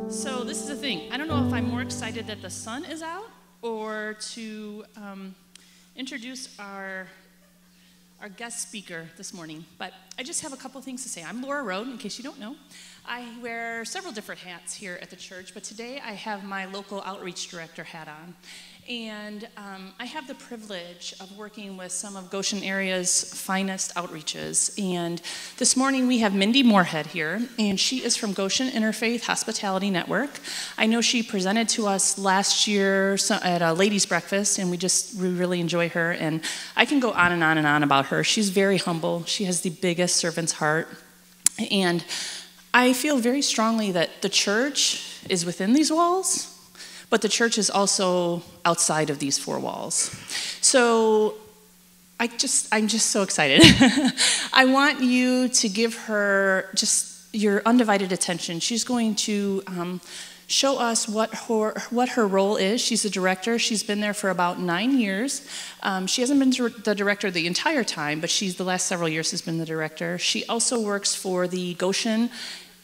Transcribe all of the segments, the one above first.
So this is the thing. I don't know if I'm more excited that the sun is out or to introduce our guest speaker this morning. But I just have a couple things to say. I'm Laura Rode, in case you don't know. I wear several different hats here at the church, but today I have my local outreach director hat on. And I have the privilege of working with some of Goshen area's finest outreaches. And this morning we have Mindy Morehead here, and she is from Goshen Interfaith Hospitality Network. I know she presented to us last year at a ladies' breakfast, and we really enjoy her. And I can go on and on and on about her. She's very humble. She has the biggest servant's heart. And I feel very strongly that the church is within these walls, but the church is also outside of these four walls. So I'm just so excited. I want you to give her just your undivided attention. She's going to show us what her role is. She's a director. She's been there for about 9 years. She hasn't been the director the entire time, but the last several years has been the director. She also works for the Goshen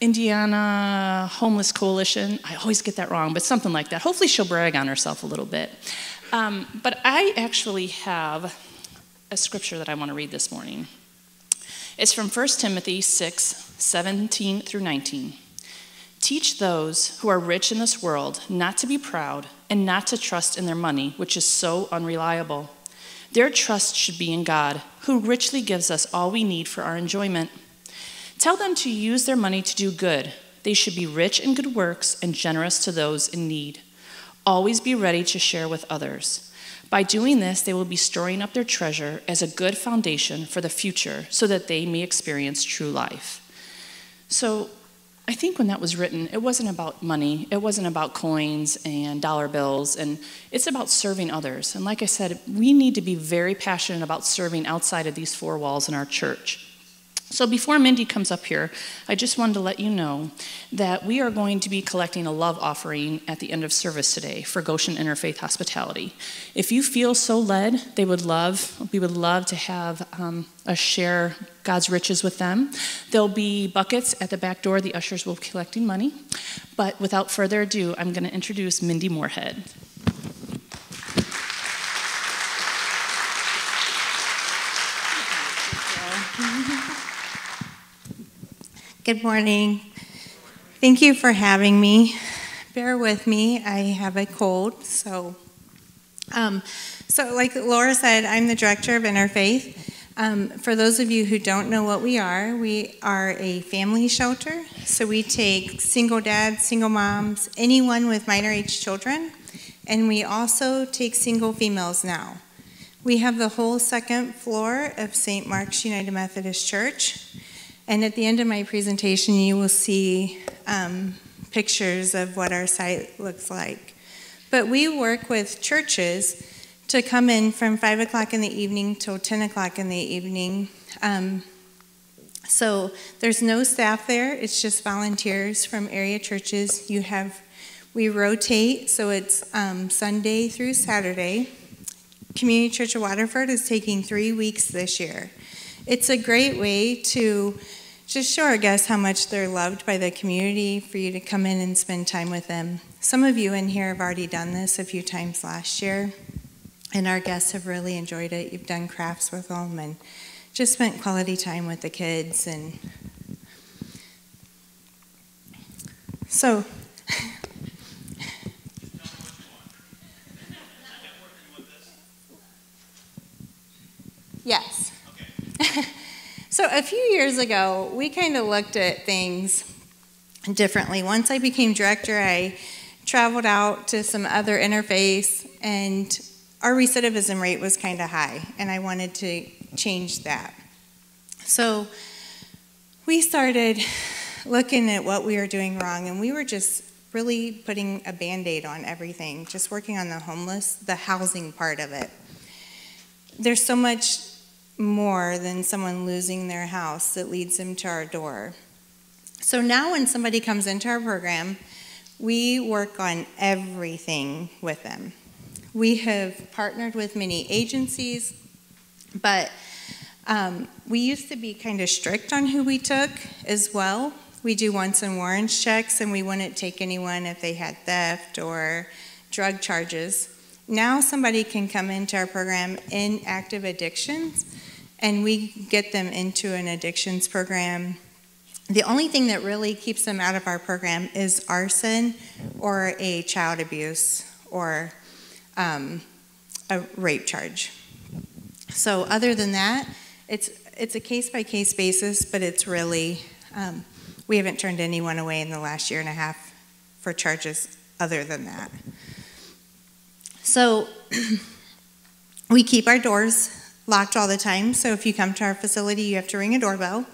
Indiana Homeless Coalition. I always get that wrong, but something like that. Hopefully she'll brag on herself a little bit. But I actually have a scripture that I want to read this morning. It's from 1 Timothy 6:17 through 19. Teach those who are rich in this world not to be proud and not to trust in their money, which is so unreliable. Their trust should be in God, who richly gives us all we need for our enjoyment. Tell them to use their money to do good. They should be rich in good works and generous to those in need. Always be ready to share with others. By doing this, they will be storing up their treasure as a good foundation for the future so that they may experience true life. So I think when that was written, it wasn't about money. It wasn't about coins and dollar bills. And it's about serving others. And like I said, we need to be very passionate about serving outside of these four walls in our church. So before Mindy comes up here, I just wanted to let you know that we are going to be collecting a love offering at the end of service today for Goshen Interfaith Hospitality. If you feel so led, we would love to have us share God's riches with them. There'll be buckets at the back door. The ushers will be collecting money. But without further ado, I'm going to introduce Mindy Morehead. Good morning. Thank you for having me. Bear with me. I have a cold. So like Laura said, I'm the director of Interfaith. For those of you who don't know what we are a family shelter. So we take single dads, single moms, anyone with minor age children, and we also take single females now. We have the whole second floor of St. Mark's United Methodist Church. And at the end of my presentation, you will see pictures of what our site looks like. But we work with churches to come in from 5 o'clock in the evening till 10 o'clock in the evening. So there's no staff there. It's just volunteers from area churches. We rotate, so it's Sunday through Saturday. Community Church of Waterford is taking 3 weeks this year. It's a great way to just show our guests how much they're loved by the community, for you to come in and spend time with them. Some of you in here have already done this a few times last year, and our guests have really enjoyed it. You've done crafts with them and just spent quality time with the kids. And so yes. Okay. So a few years ago, we kind of looked at things differently. Once I became director, I traveled out to some other interfaiths, and our recidivism rate was kind of high, and I wanted to change that. So we started looking at what we were doing wrong, and we were just really putting a Band-Aid on everything, just working on the homeless, the housing part of it. There's so much more than someone losing their house that leads them to our door. So now when somebody comes into our program, we work on everything with them. We have partnered with many agencies, but we used to be kind of strict on who we took as well. We do once and warrants checks, and we wouldn't take anyone if they had theft or drug charges. Now somebody can come into our program in active addictions, and we get them into an addictions program. The only thing that really keeps them out of our program is arson or a child abuse or a rape charge. So other than that, it's a case-by-case basis, but it's really, we haven't turned anyone away in the last year and a half for charges other than that. So we keep our doors locked all the time, so if you come to our facility, you have to ring a doorbell.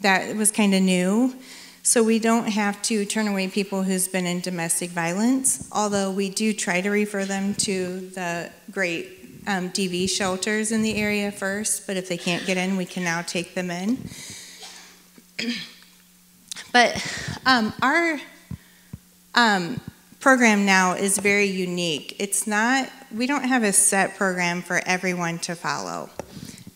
That was kind of new. So we don't have to turn away people who's been in domestic violence, although we do try to refer them to the great DV shelters in the area first, but if they can't get in, we can now take them in. But our program now is very unique. It's not, we don't have a set program for everyone to follow.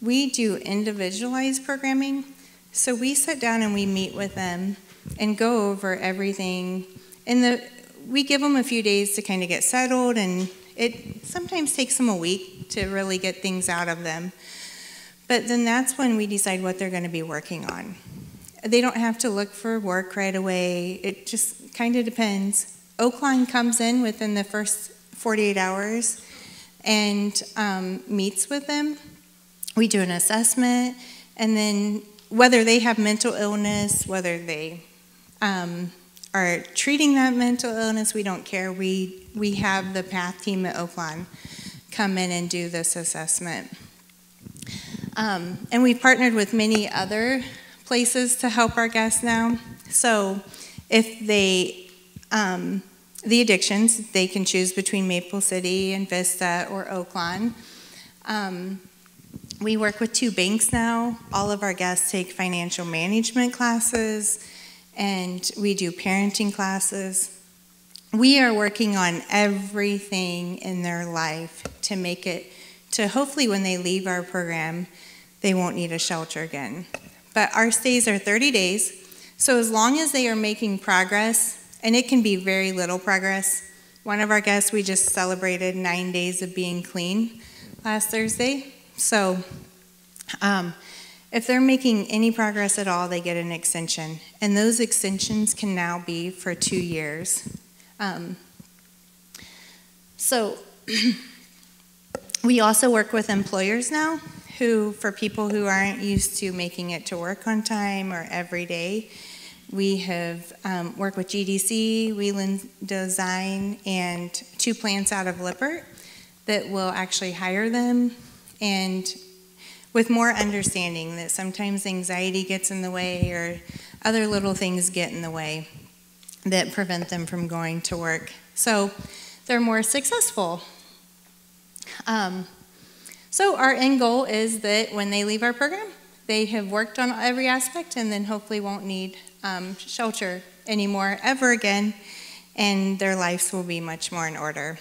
We do individualized programming, so we sit down and we meet with them and go over everything. And we give them a few days to kind of get settled, and it sometimes takes them a week to really get things out of them. But then that's when we decide what they're going to be working on. They don't have to look for work right away. It just kind of depends. Oakland comes in within the first 48 hours and meets with them. We do an assessment, and then whether they have mental illness, whether they are treating that mental illness, we don't care. We have the PATH team at Oakland come in and do this assessment. And we've partnered with many other places to help our guests now. So if they, the addictions, they can choose between Maple City and Vista or Oakland. We work with 2 banks now. All of our guests take financial management classes, and we do parenting classes. We are working on everything in their life to make it, to hopefully when they leave our program, they won't need a shelter again. But our stays are 30 days, so as long as they are making progress, and it can be very little progress. One of our guests, we just celebrated 9 days of being clean last Thursday. So if they're making any progress at all, they get an extension. And those extensions can now be for 2 years. So we also work with employers now who, for people who aren't used to making it to work on time or every day, we have worked with GDC, Wheeland Design, and 2 plants out of Lippert that will actually hire them, and with more understanding that sometimes anxiety gets in the way or other little things get in the way that prevent them from going to work. So they're more successful. So our end goal is that when they leave our program, they have worked on every aspect and then hopefully won't need shelter anymore ever again, and their lives will be much more in order.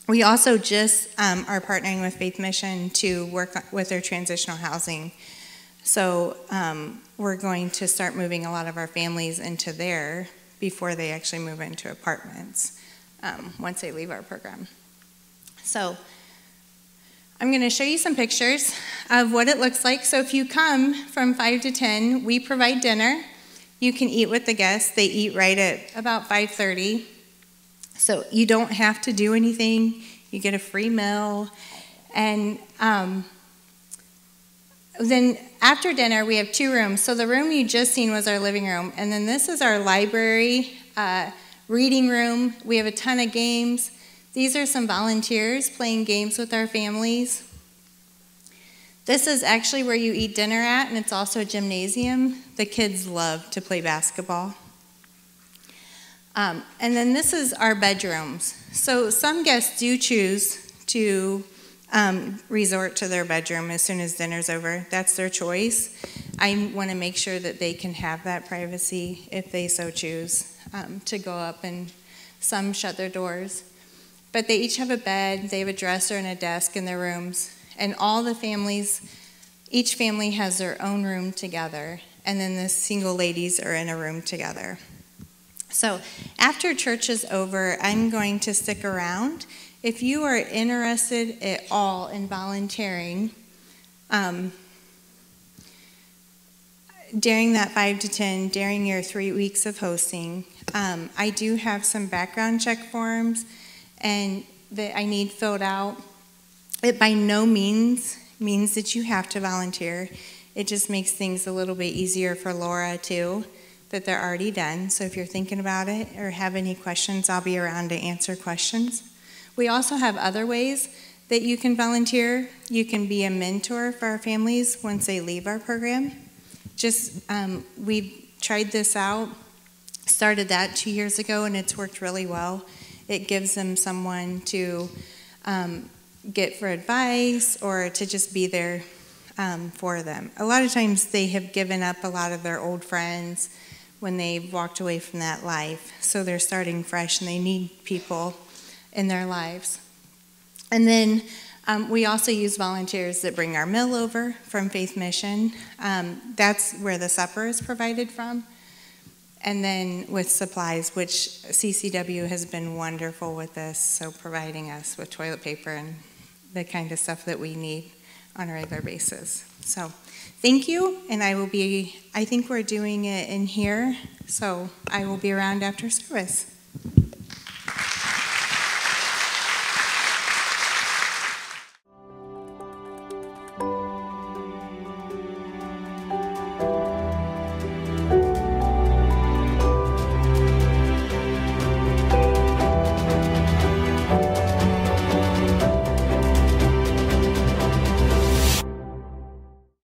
We also just are partnering with Faith Mission to work with their transitional housing. So we're going to start moving a lot of our families into there before they actually move into apartments once they leave our program. So I'm going to show you some pictures of what it looks like. So if you come from 5 to 10, we provide dinner. You can eat with the guests. They eat right at about 5:30. So you don't have to do anything. You get a free meal. And then after dinner, we have 2 rooms. So the room you just seen was our living room. And then this is our library, reading room. We have a ton of games. These are some volunteers playing games with our families. This is actually where you eat dinner at, and it's also a gymnasium. The kids love to play basketball. And then this is our bedrooms. So some guests do choose to resort to their bedroom as soon as dinner's over. That's their choice. I want to make sure that they can have that privacy if they so choose to go up, and some shut their doors. But they each have a bed, they have a dresser and a desk in their rooms, and all the families, each family has their own room together, and then the single ladies are in a room together. So after church is over, I'm going to stick around. If you are interested at all in volunteering, during that 5 to 10, during your 3 weeks of hosting, I do have some background check forms and that I need filled out. It by no means that you have to volunteer. It just makes things a little bit easier for Laura too, that they're already done. So if you're thinking about it or have any questions, I'll be around to answer questions. We also have other ways that you can volunteer. You can be a mentor for our families once they leave our program. We've tried this out, started that 2 years ago, and it's worked really well. It gives them someone to get for advice or to just be there for them. A lot of times they have given up a lot of their old friends when they've walked away from that life, so they're starting fresh and they need people in their lives. And then we also use volunteers that bring our meal over from Faith Mission. That's where the supper is provided from. And then with supplies, which CCW has been wonderful with this, so providing us with toilet paper and the kind of stuff that we need on a regular basis. So thank you, and I think we're doing it in here, so I will be around after service.